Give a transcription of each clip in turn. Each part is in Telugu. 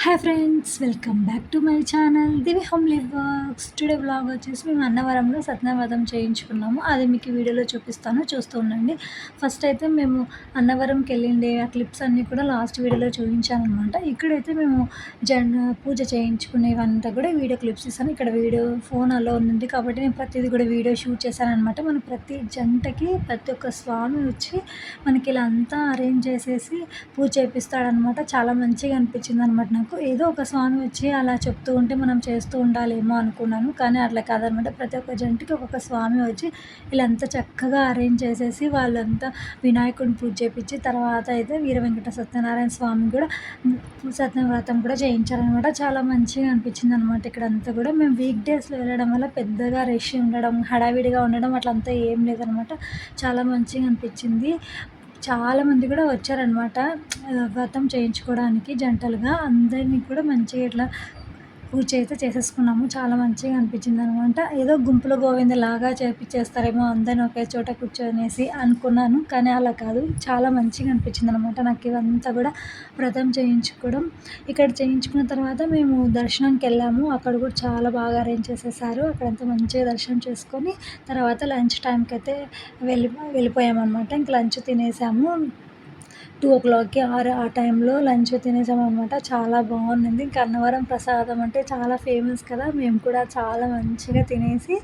Hi friends, welcome back to my channel Divi homely works. Today vlog వచ్చేసి మేము అన్నవరంలో సత్యనారాయణ చేయించుకున్నాము. అది మీకు వీడియోలో చూపిస్తాను, చూస్తూ ఉండండి. ఫస్ట్ అయితే మేము అన్నవరంకి వెళ్ళిండే ఆ క్లిప్స్ అన్నీ కూడా లాస్ట్ వీడియోలో చూపించాను అనమాట. ఇక్కడైతే మేము పూజ చేయించుకునేవంతా కూడా వీడియో క్లిప్స్ ఇస్తాను. ఇక్కడ వీడియో ఫోన్ అలో ఉంది కాబట్టి నేను ప్రతిదీ కూడా వీడియో షూట్ చేశాను అనమాట. మనం ప్రతి జంటకి ప్రతి ఒక్క స్వామి వచ్చి మనకి ఇలా అంతా అరేంజ్ చేసేసి పూజ చేపిస్తాడనమాట. చాలా మంచిగా అనిపించింది అనమాట. నాకు ఏదో ఒక స్వామి వచ్చి అలా చెప్తూ ఉంటే మనం చేస్తూ ఉండాలేమో అనుకున్నాను, కానీ అట్లా కాదనమాట. ప్రతి ఒక్క జంటకి ఒక్కొక్క స్వామి వచ్చి ఇలా అంతా చక్కగా అరేంజ్ చేసేసి వాళ్ళంతా వినాయకుడిని పూజ చేపించి తర్వాత అయితే వీర వెంకట సత్యనారాయణ స్వామి కూడా సత్యవ్రతం కూడా చేయించారనమాట. చాలా మంచిగా అనిపించింది అనమాట. ఇక్కడంతా కూడా మేము వీక్ డేస్లో వెళ్ళడం వల్ల పెద్దగా రష్ ఉండడం, హడావిడిగా ఉండడం అట్లంతా ఏం లేదనమాట. చాలా మంచిగా అనిపించింది. చాలామంది కూడా వచ్చారనమాట వ్రతం చేయించుకోవడానికి జంటలుగా. అందరినీ కూడా మంచిగా ఇట్లా పూజ అయితే చేసేసుకున్నాము. చాలా మంచిగా అనిపించింది అనమాట. ఏదో గుంపులో గోవిందలాగా చేపిచ్చేస్తారేమో అందరిని ఒకే చోట కూర్చొనేసి అనుకున్నాను, కానీ అలా కాదు. చాలా మంచిగా అనిపించింది అనమాట నాకు ఇవంతా కూడా వ్రతం చేయించుకోవడం. ఇక్కడ చేయించుకున్న తర్వాత మేము దర్శనానికి వెళ్ళాము. అక్కడ కూడా చాలా బాగా అరేంజ్ చేసేసారు. అక్కడంతా మంచిగా దర్శనం చేసుకొని తర్వాత లంచ్ టైంకి అయితే వెళ్ళిపోయామన్నమాట. ఇంక లంచ్ తినేసాము. 2:00కి ఆ టైంలో లంచ్ తినేసామన్నమాట. చాలా బాగుంది. ఇంకా అన్నవరం ప్రసాదం అంటే చాలా ఫేమస్ కదా. మేము కూడా చాలా మంచిగా తినేసి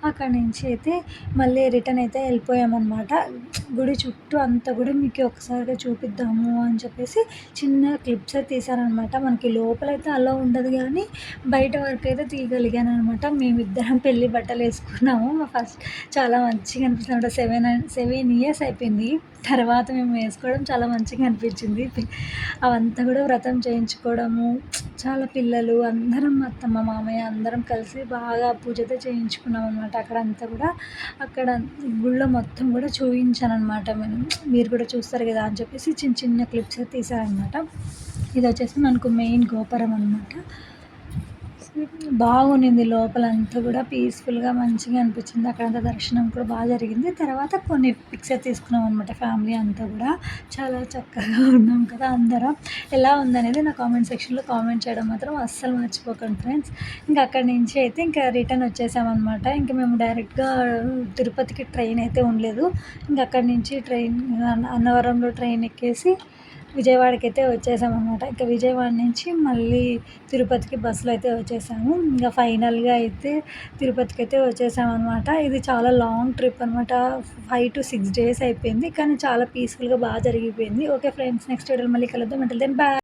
అక్కడి నుంచి అయితే మళ్ళీ రిటర్న్ అయితే వెళ్ళిపోయామన్నమాట. గుడి చుట్టూ అంతా కూడా మీకు ఒకసారిగా చూపిద్దాము అని చెప్పేసి చిన్న క్లిప్స్ అయితే తీసారనమాట. మనకి లోపలైతే అలా ఉండదు, కానీ బయట వరకు అయితే తీయగలిగాను అనమాట. మేమిద్దరం పెళ్లి బట్టలు వేసుకున్నాము. ఫస్ట్ చాలా మంచిగా అనిపిస్తుంది అనమాట. 7 years అయిపోయింది తర్వాత మేము వేసుకోవడం. చాలా మంచిగా అనిపించింది. అవంతా కూడా వ్రతం చేయించుకోవడము, చాలా పిల్లలు అందరం, అత్తమ్మ మామయ్య అందరం కలిసి బాగా పూజతో చేయించుకున్నాం అనమాట. అక్కడంతా కూడా అక్కడ గుళ్ళో మొత్తం కూడా చూపించాను అనమాట. మీరు కూడా చూస్తారు కదా అని చెప్పేసి చిన్న చిన్న క్లిప్స్ తీసారనమాట. ఇది వచ్చేసి మనకు మెయిన్ గోపురం అనమాట. బాగుండింది లోపలంతా కూడా పీస్ఫుల్గా మంచిగా అనిపించింది. అక్కడంతా దర్శనం కూడా బాగా జరిగింది. తర్వాత కొన్ని పిక్స్ తీసుకున్నాం అనమాట ఫ్యామిలీ అంతా కూడా. చాలా చక్కగా ఉన్నాం కదా అందరం. ఎలా ఉందనేది నా కామెంట్ సెక్షన్లో కామెంట్ చేయడం మాత్రం అస్సలు మర్చిపోకండి ఫ్రెండ్స్. ఇంకా అక్కడి నుంచి అయితే ఇంకా రిటర్న్ వచ్చేసామన్నమాట. ఇంకా మేము డైరెక్ట్గా తిరుపతికి ట్రైన్ అయితే ఉండలేదు. ఇంకా అక్కడి నుంచి అన్నవరంలో ట్రైన్ ఎక్కేసి విజయవాడకి అయితే వచ్చేసామన్నమాట. ఇంకా విజయవాడ నుంచి మళ్ళీ తిరుపతికి బస్సులో అయితే వచ్చేసాము. ఇంకా ఫైనల్గా అయితే తిరుపతికి అయితే వచ్చేసామన్నమాట. ఇది చాలా లాంగ్ ట్రిప్ అనమాట. 5 to 6 days అయిపోయింది, కానీ చాలా పీస్ఫుల్గా బాగా జరిగిపోయింది. ఓకే ఫ్రెండ్స్, నెక్స్ట్ వీడియోలో మళ్ళీ కలుద్దాం. అంటే దెన్ బాయ్.